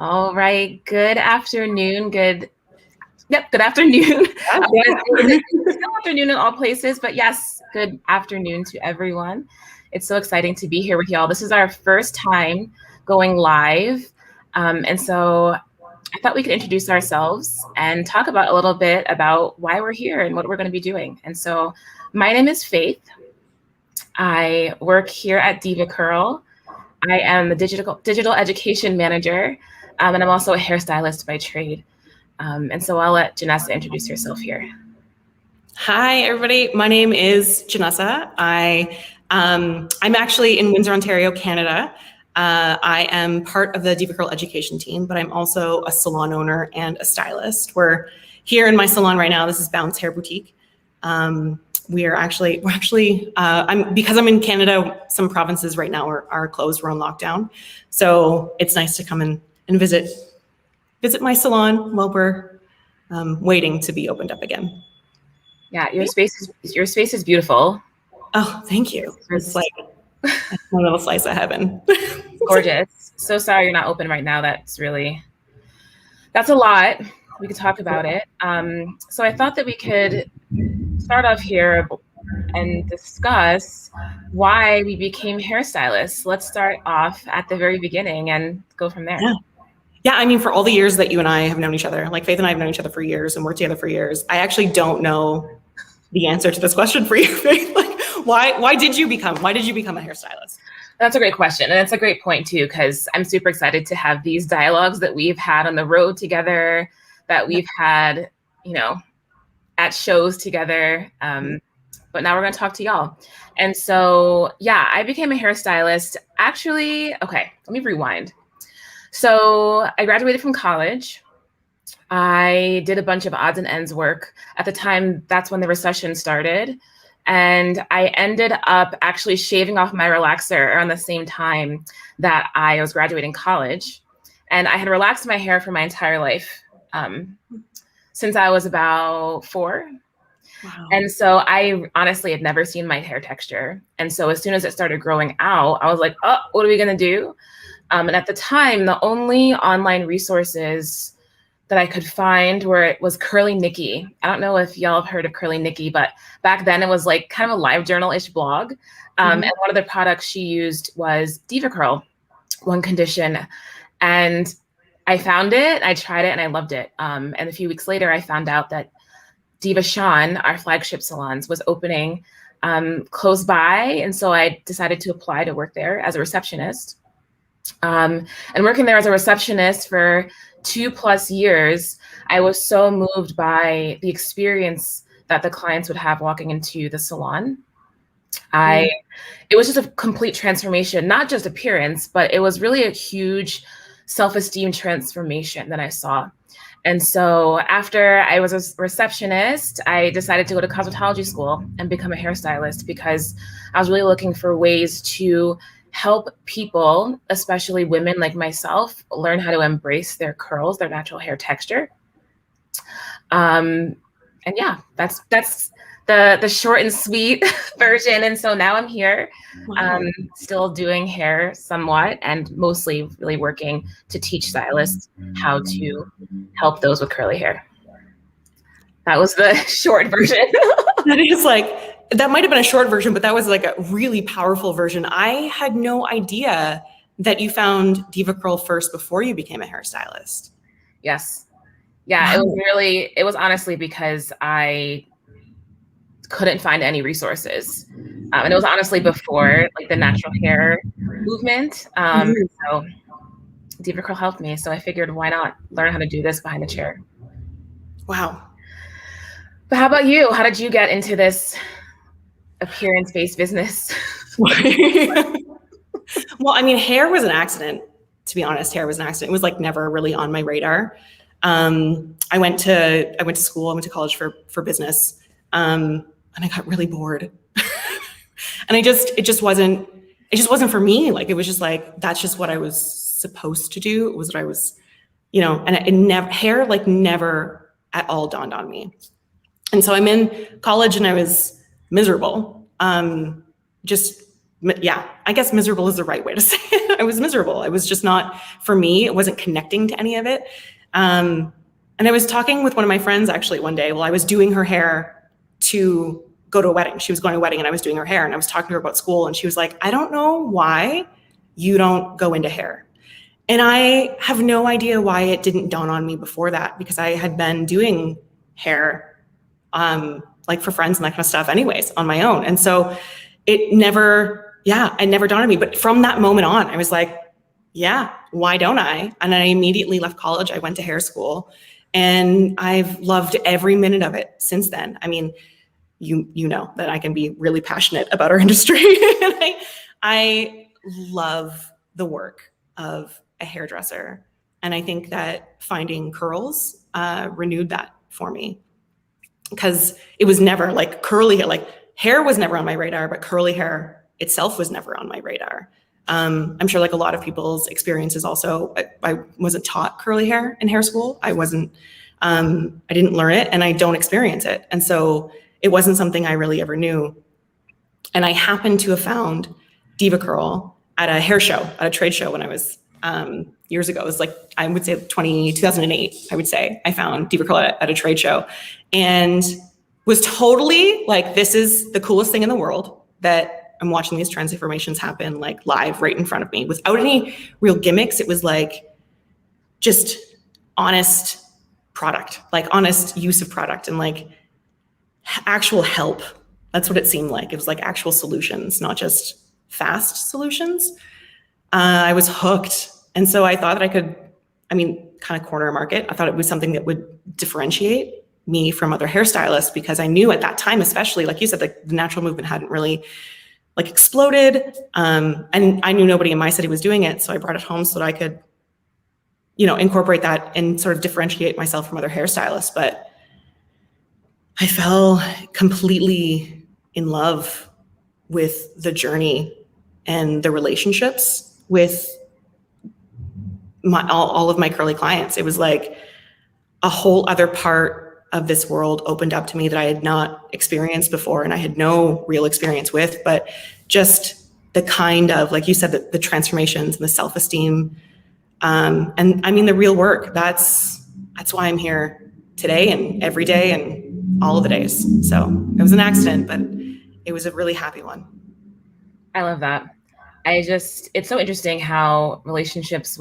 All right. Good afternoon. Good afternoon. Still afternoon in all places, but yes, good afternoon to everyone. It's so exciting to be here with y'all. This is our first time going live. And so I thought we could introduce ourselves and talk about a little bit about why we're here and what we're going to be doing. And so my name is Faith. I work here at DevaCurl. I am the digital education manager, and I'm also a hairstylist by trade. And so I'll let Janessa introduce herself here. Hi, everybody. My name is Janessa. I'm actually in Windsor, Ontario, Canada. I am part of the DevaCurl education team, but I'm also a salon owner and a stylist. We're here in my salon right now. This is Bounce Hair Boutique. Because I'm in Canada, some provinces right now are closed, we're on lockdown. So it's nice to come and visit my salon while we're waiting to be opened up again. Yeah, your space is beautiful. Oh, thank you. It's like my little slice of heaven. Gorgeous. So sorry you're not open right now. That's a lot. We could talk about it. So I thought that we could start off here and discuss why we became hairstylists. Let's start off at the very beginning and go from there. Yeah, I mean, for all the years that you and I have known each other, like Faith and I have known each other for years and worked together for years, I actually don't know the answer to this question for you, Faith. Like, why did you become a hairstylist? That's a great question. And it's a great point too, because I'm super excited to have these dialogues that we've had on the road together, that we've had, at shows together. But now we're going to talk to y'all. And so, yeah, I became a hairstylist. Actually, okay, let me rewind. So I graduated from college. I did a bunch of odds and ends work. At the time, that's when the recession started. And I ended up actually shaving off my relaxer around the same time that I was graduating college. And I had relaxed my hair for my entire life since I was about 4. Wow. And so I honestly had never seen my hair texture. And so as soon as it started growing out, I was like, oh, what are we going to do? And at the time, the only online resources that I could find was Curly Nikki. I don't know if y'all have heard of Curly Nikki, but back then it was like kind of a live journal-ish blog. And one of the products she used was DevaCurl, one condition. And I found it, I tried it, and I loved it. And a few weeks later, I found out that Diva Sean, our flagship salons, was opening close by. And so I decided to apply to work there as a receptionist. And working there as a receptionist for 2+ years, I was so moved by the experience that the clients would have walking into the salon. It was just a complete transformation, not just appearance, but it was really a huge self-esteem transformation that I saw. And so after I was a receptionist, I decided to go to cosmetology school and become a hairstylist because I was really looking for ways to help people, especially women like myself, learn how to embrace their curls, their natural hair texture. And yeah, that's the short and sweet version. And so now I'm here, still doing hair somewhat, and mostly really working to teach stylists how to help those with curly hair. That was the short version. That might have been a short version, but that was like a really powerful version. I had no idea that you found DevaCurl first before you became a hairstylist. Yes. Yeah, wow. It was honestly because I couldn't find any resources. And it was honestly before like the natural hair movement. So DevaCurl helped me. So I figured, why not learn how to do this behind the chair? Wow. But how about you? How did you get into this appearance-based business? Well, I mean, hair was an accident, to be honest. Hair was an accident. It was like never really on my radar. I went to school, I went to college for business. And I got really bored. And it just wasn't for me. Like, it was just like, that's just what I was supposed to do. It was what I was, and hair never at all dawned on me. And so I'm in college and I was miserable. Just yeah, I guess miserable is the right way to say it. I was miserable. It was just not for me. It wasn't connecting to any of it. And I was talking with one of my friends actually one day while I was doing her hair to go to a wedding. She was going to a wedding and I was doing her hair, and I was talking to her about school, and she was like, I don't know why you don't go into hair. And I have no idea why it didn't dawn on me before that, because I had been doing hair like for friends and that kind of stuff anyways on my own. And so it never dawned on me. But from that moment on, I was like, yeah, why don't I? And then I immediately left college. I went to hair school, and I've loved every minute of it since then. I mean, you know that I can be really passionate about our industry. And I love the work of a hairdresser. And I think that finding curls renewed that for me, because it was never like curly hair, like hair was never on my radar, but curly hair itself was never on my radar. I'm sure like a lot of people's experiences also, I wasn't taught curly hair in hair school. I didn't learn it, and I don't experience it. And so it wasn't something I really ever knew. And I happened to have found DevaCurl at a hair show, at a trade show when I was years ago. It was like, I would say 2008, I would say. I found DevaCurl at a trade show and was totally like, this is the coolest thing in the world, that I'm watching these transformations happen like live right in front of me without any real gimmicks. It was like just honest product, like honest use of product, and like actual help. That's what it seemed like. It was like actual solutions, not just fast solutions. I was hooked. And so I thought that I could, kind of corner a market. I thought it was something that would differentiate me from other hairstylists, because I knew at that time, especially like you said, like the natural movement hadn't really like exploded. And I knew nobody in my city was doing it. So I brought it home so that I could, incorporate that and sort of differentiate myself from other hairstylists. But I fell completely in love with the journey and the relationships with all of my curly clients. It was like a whole other part of this world opened up to me that I had not experienced before, and I had no real experience with, but just the kind of, like you said, the transformations and the self-esteem, and the real work. That's why I'm here today and every day and all of the days. So it was an accident, but it was a really happy one. I love that. It's so interesting how relationships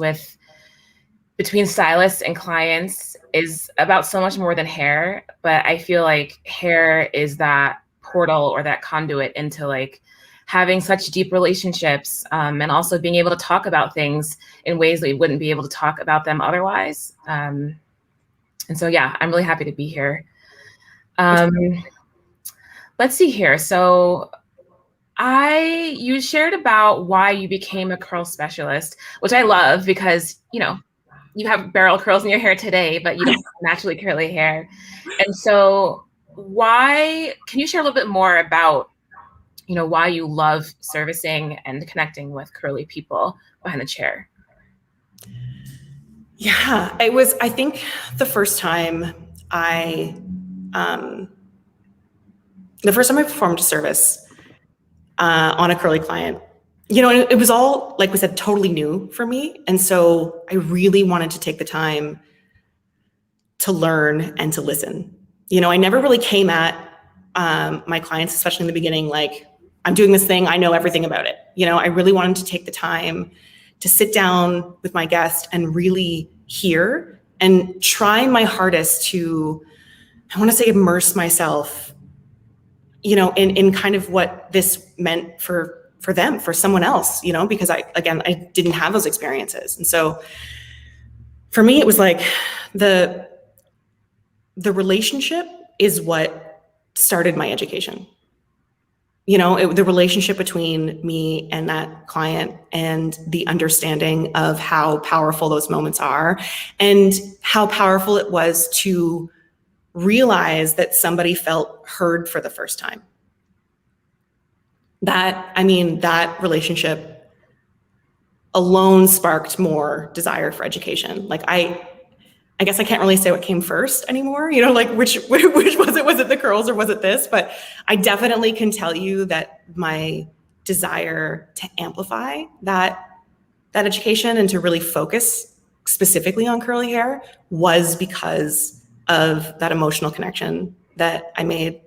between stylists and clients is about so much more than hair, but I feel like hair is that portal or that conduit into like having such deep relationships, and also being able to talk about things in ways that we wouldn't be able to talk about them otherwise. And so, yeah, I'm really happy to be here. Let's see here. So you shared about why you became a curl specialist, which I love, because, you have barrel curls in your hair today, but you don't have naturally curly hair. And so can you share a little bit more about, why you love servicing and connecting with curly people behind the chair? Yeah, I think the first time I performed a service on a curly client, it was all, like we said, totally new for me. And so I really wanted to take the time to learn and to listen. I never really came at my clients, especially in the beginning, like, I'm doing this thing, I know everything about it. I really wanted to take the time to sit down with my guest and really hear and try my hardest to, I want to say, immerse myself, in kind of what this meant for them, for someone else, because I didn't have those experiences. And so for me, it was like the relationship is what started my education. The relationship between me and that client, and the understanding of how powerful those moments are, and how powerful it was to realize that somebody felt heard for the first time. That relationship alone sparked more desire for education. Like I guess I can't really say what came first anymore, like which was it? Was it the curls or was it this? But I definitely can tell you that my desire to amplify that education and to really focus specifically on curly hair was because of that emotional connection that I made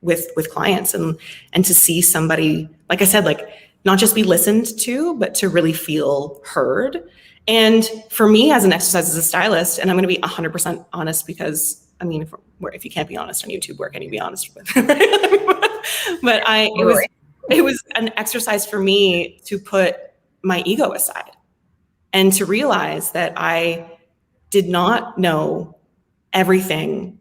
with clients, and to see somebody, like I said, like not just be listened to, but to really feel heard. And for me as an exercise as a stylist, and I'm going to be 100% honest, because I mean, if you can't be honest on YouTube, where can you be honest with? But it was an exercise for me to put my ego aside and to realize that I did not know everything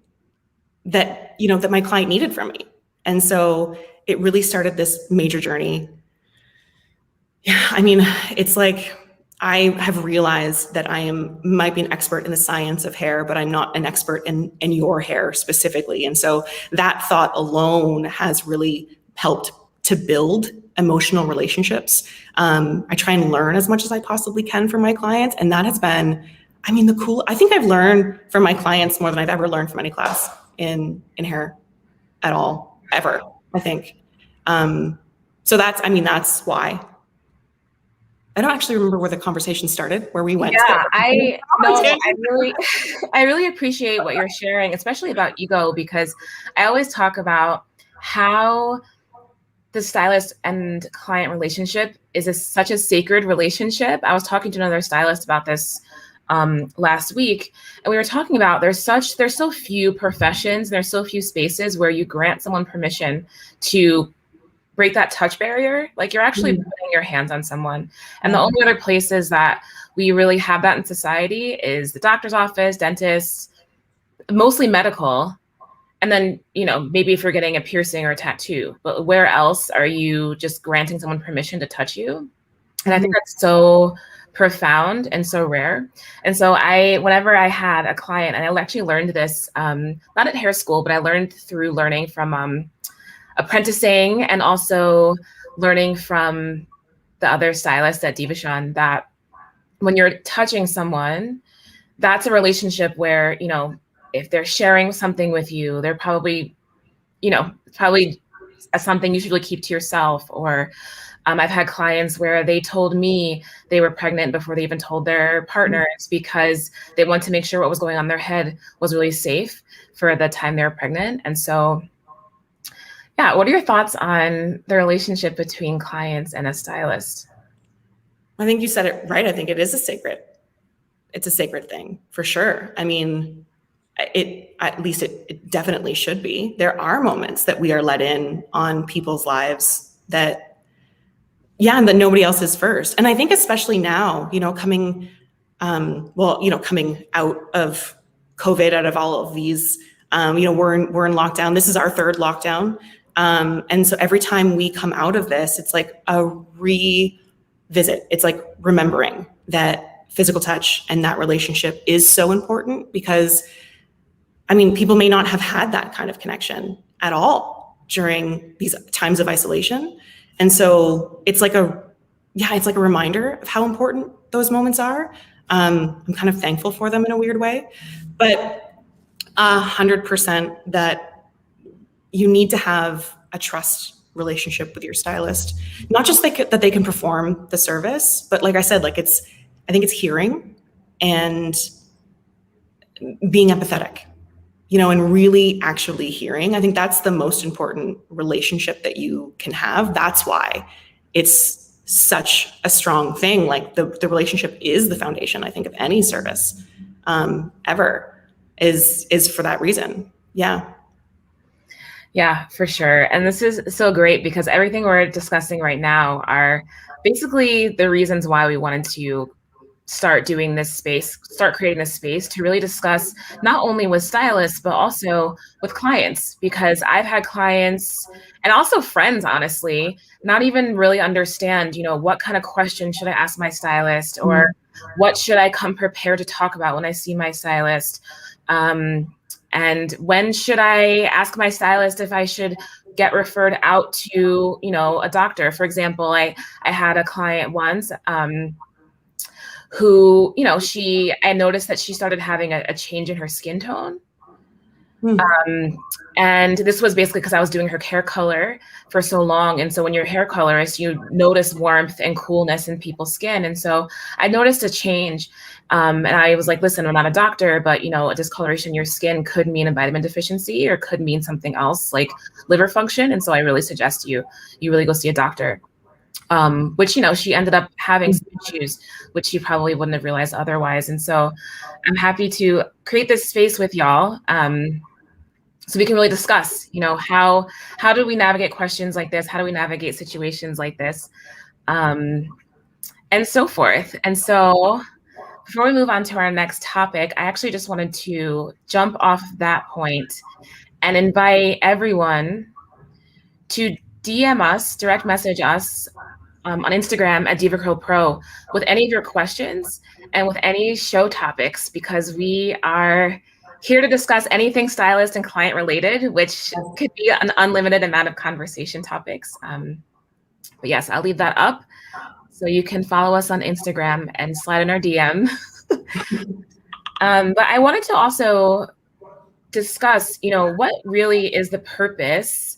that, you know, that my client needed from me. And so it really started this major journey. Yeah, I mean, it's like I have realized that might be an expert in the science of hair, but I'm not an expert in your hair specifically. And so that thought alone has really helped to build emotional relationships. I try and learn as much as I possibly can from my clients. And that has been, I mean, I think I've learned from my clients more than I've ever learned from any class in hair at all, ever, I think. So that's why. I don't actually remember where the conversation started, where we went. Yeah, I really appreciate what you're sharing, especially about ego, because I always talk about how the stylist and client relationship is such a sacred relationship. I was talking to another stylist about this last week, and we were talking about there's so few professions, there's so few spaces where you grant someone permission to break that touch barrier. Like you're actually putting your hands on someone. And the only other places that we really have that in society is the doctor's office, dentists, mostly medical. And then, you know, maybe if you're getting a piercing or a tattoo, but where else are you just granting someone permission to touch you? And I think that's so profound and so rare. And so whenever I had a client, and I actually learned this, not at hair school, but I learned through learning from apprenticing and also learning from the other stylists at DevaCurl, that when you're touching someone, that's a relationship where, you know, if they're sharing something with you, they're probably, you know, something you should really keep to yourself. Or I've had clients where they told me they were pregnant before they even told their partners, because they want to make sure what was going on in their head was really safe for the time they were pregnant. And so, yeah, what are your thoughts on the relationship between clients and a stylist? I think you said it right. I think it's a sacred thing for sure. I mean, it definitely should be. There are moments that we are let in on people's lives that nobody else is first. And I think especially now, you know, coming out of COVID, out of all of these, you know, we're in lockdown. This is our third lockdown. And so every time we come out of this, it's like a revisit. It's like remembering that physical touch and that relationship is so important, because I mean, people may not have had that kind of connection at all during these times of isolation. And so it's like a reminder of how important those moments are. I'm kind of thankful for them in a weird way, but 100% that you need to have a trust relationship with your stylist, not just that they can perform the service, but like I said, like I think it's hearing and being empathetic, you know, and really actually hearing. I think that's the most important relationship that you can have. That's why it's such a strong thing. Like the relationship is the foundation, I think, of any service ever is for that reason. Yeah. Yeah, for sure. And this is so great, because everything we're discussing right now are basically the reasons why we wanted to start creating this space to really discuss not only with stylists, but also with clients, because I've had clients and also friends, honestly, not even really understand, you know, what kind of question should I ask my stylist, or what should I come prepared to talk about when I see my stylist? And when should I ask my stylist if I should get referred out to, you know, a doctor? For example, I had a client once who, you know, I noticed that she started having a change in her skin tone. And this was basically because I was doing her hair color for so long. And so when you're a hair colorist, you notice warmth and coolness in people's skin. And so I noticed a change. And I was like, listen, I'm not a doctor, but a discoloration in your skin could mean a vitamin deficiency or could mean something else like liver function. And so I really suggest you really go see a doctor. Which, she ended up having some issues, which she probably wouldn't have realized otherwise. And so I'm happy to create this space with y'all. So we can really discuss, how do we navigate questions like this? How do we navigate situations like this? And so forth. And so before we move on to our next topic, I actually just wanted to jump off that point and invite everyone to DM us, direct message us on Instagram at DevaCurl Pro with any of your questions and with any show topics, because we are here to discuss anything stylist and client related, which could be an unlimited amount of conversation topics. But yes, I'll leave that up. So you can follow us on Instagram and slide in our DM. But I wanted to also discuss, what really is the purpose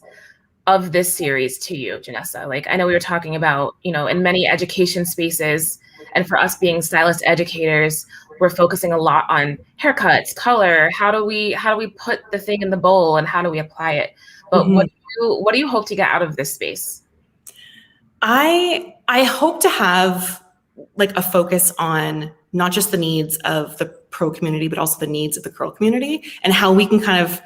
of this series to you, Janessa? Like, I know we were talking about, in many education spaces, and for us being stylist educators, we're focusing a lot on haircuts, color. How do we put the thing in the bowl and how do we apply it? But what do you hope to get out of this space? I hope to have like a focus on not just the needs of the pro community, but also the needs of the curl community, and how we can kind of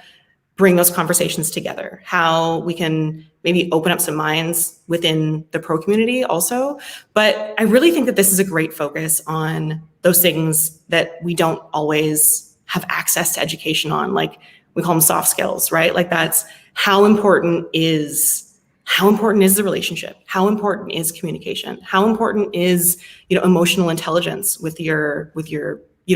bring those conversations together, how we can maybe open up some minds within the pro community also. But I really think that this is a great focus on those things that we don't always have access to education on, like we call them soft skills, right? Like that's how important is the relationship? How important is communication? How important is, emotional intelligence with your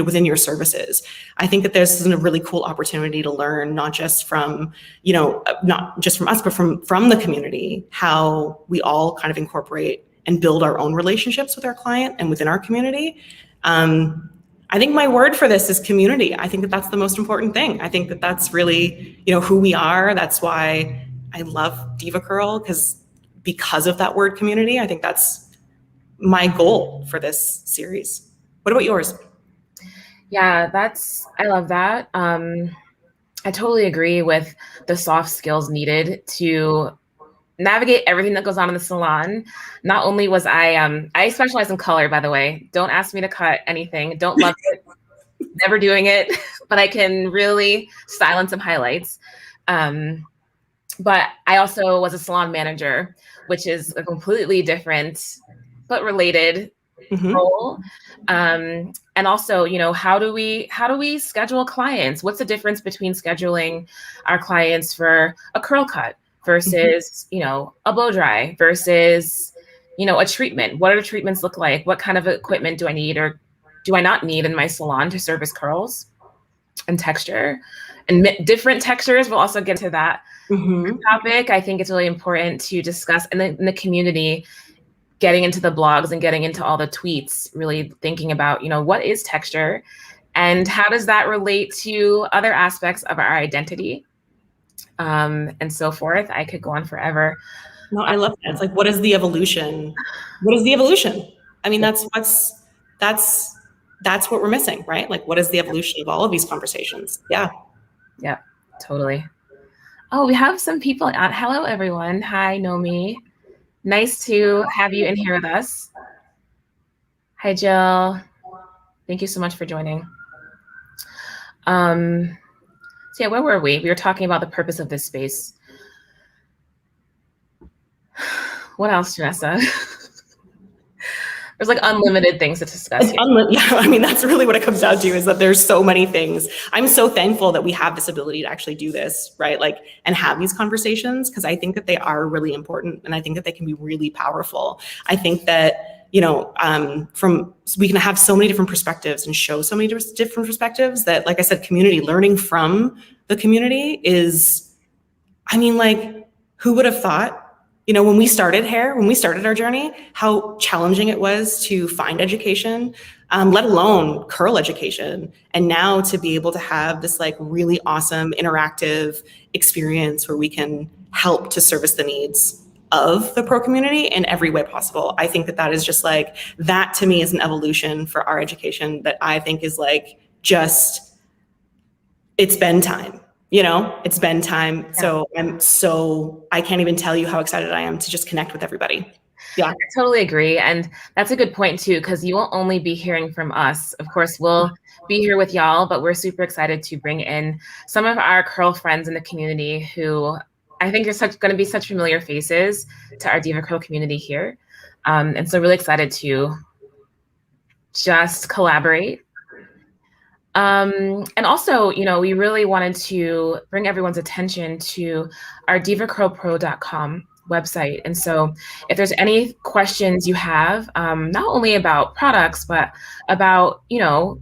within your services? I think that this is a really cool opportunity to learn, not just from us, but from the community, how we all kind of incorporate and build our own relationships with our client and within our community. I think my word for this is community. I think that that's the most important thing. I think that that's really, who we are. That's why I love DevaCurl, because of that word community. I think that's my goal for this series. What about yours? Yeah, I love that. I totally agree with the soft skills needed to navigate everything that goes on in the salon. Not only was I specialize in color, by the way. Don't ask me to cut anything. Don't love it. Never doing it, but I can really style in some highlights. But I also was a salon manager, which is a completely different but related role. And also, how do we schedule clients? What's the difference between scheduling our clients for a curl cut versus, a blow dry versus, a treatment? What do the treatments look like? What kind of equipment do I need or do I not need in my salon to service curls and texture and different textures? We'll also get to that topic. I think it's really important to discuss in the community, getting into the blogs and getting into all the tweets, really thinking about, what is texture and how does that relate to other aspects of our identity, and so forth. I could go on forever. No, I love that. It's like, what is the evolution? What is the evolution? I mean, that's what we're missing, right? Like, what is the evolution of all of these conversations? Yeah. Yeah, totally. Oh, we have some people on. Hello, everyone. Hi, Nomi. Nice to have you in here with us. Hi, Jill. Thank you so much for joining. So yeah, where were we? We were talking about the purpose of this space. What else, Janessa? There's like unlimited things to discuss here. Yeah, I mean, that's really what it comes down to, is that there's so many things. I'm so thankful that we have this ability to actually do this, right? Like, and have these conversations, because I think that they are really important and I think that they can be really powerful. I think that, we can have so many different perspectives and show so many different perspectives that, like I said, community, learning from the community is, I mean, like, who would have thought? When we started our journey, how challenging it was to find education, let alone curl education. And now to be able to have this like really awesome interactive experience where we can help to service the needs of the pro community in every way possible. I think that that is just like, that to me is an evolution for our education that I think is like, just, it's been time, you know, it's been time. Yeah. So I can't even tell you how excited I am to just connect with everybody. Yeah, I totally agree. And that's a good point too, because you won't only be hearing from us. Of course, we'll be here with y'all, but we're super excited to bring in some of our curl friends in the community who I think are going to be such familiar faces to our DevaCurl community here. And so really excited to just collaborate. And also, you know, we really wanted to bring everyone's attention to our DevaCurlPro.com website. And so if there's any questions you have, not only about products, but about, you know,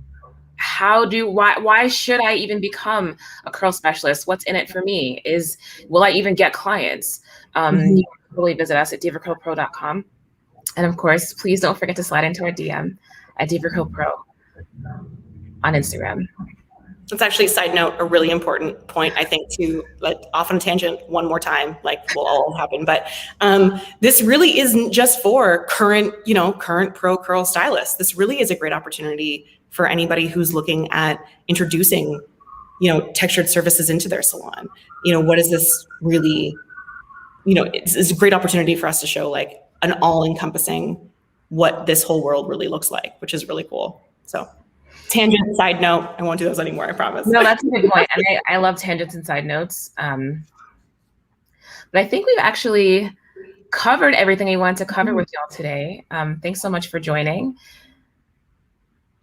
why should I even become a curl specialist? What's in it for me? Will I even get clients? You can really visit us at DevaCurlPro.com. And of course, please don't forget to slide into our DM at DevaCurlPro on Instagram. That's actually, side note, a really important point, I think, to like off on a tangent one more time, like will all happen. But this really isn't just for current pro curl stylists. This really is a great opportunity for anybody who's looking at introducing, textured surfaces into their salon. What is this really, it's a great opportunity for us to show like an all-encompassing what this whole world really looks like, which is really cool. So. Tangent, side note, I won't do those anymore, I promise. No, that's a good point. And I love tangents and side notes. But I think we've actually covered everything we wanted to cover with y'all today. Thanks so much for joining.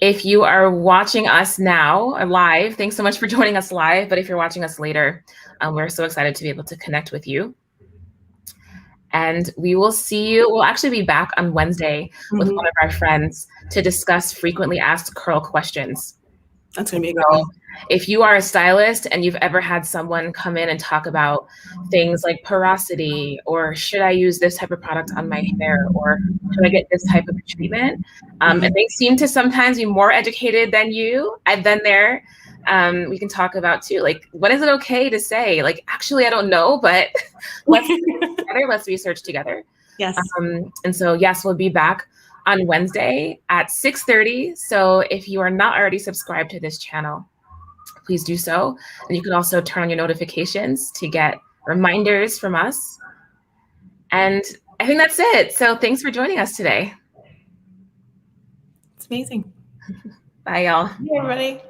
If you are watching us now live, thanks so much for joining us live. But if you're watching us later, we're so excited to be able to connect with you. And we will see you. We'll actually be back on Wednesday with one of our friends to discuss frequently asked curl questions. That's going to be a good one. If you are a stylist and you've ever had someone come in and talk about things like porosity, or should I use this type of product on my hair, or should I get this type of treatment? And they seem to sometimes be more educated than you. I've been there. We can talk about too, like, when is it okay to say, like, actually, I don't know, but let's research together. Yes. And so, yes, we'll be back on Wednesday at 6:30. So if you are not already subscribed to this channel, please do so. And you can also turn on your notifications to get reminders from us. And I think that's it. So thanks for joining us today. It's amazing. Bye, y'all. Hey, everybody.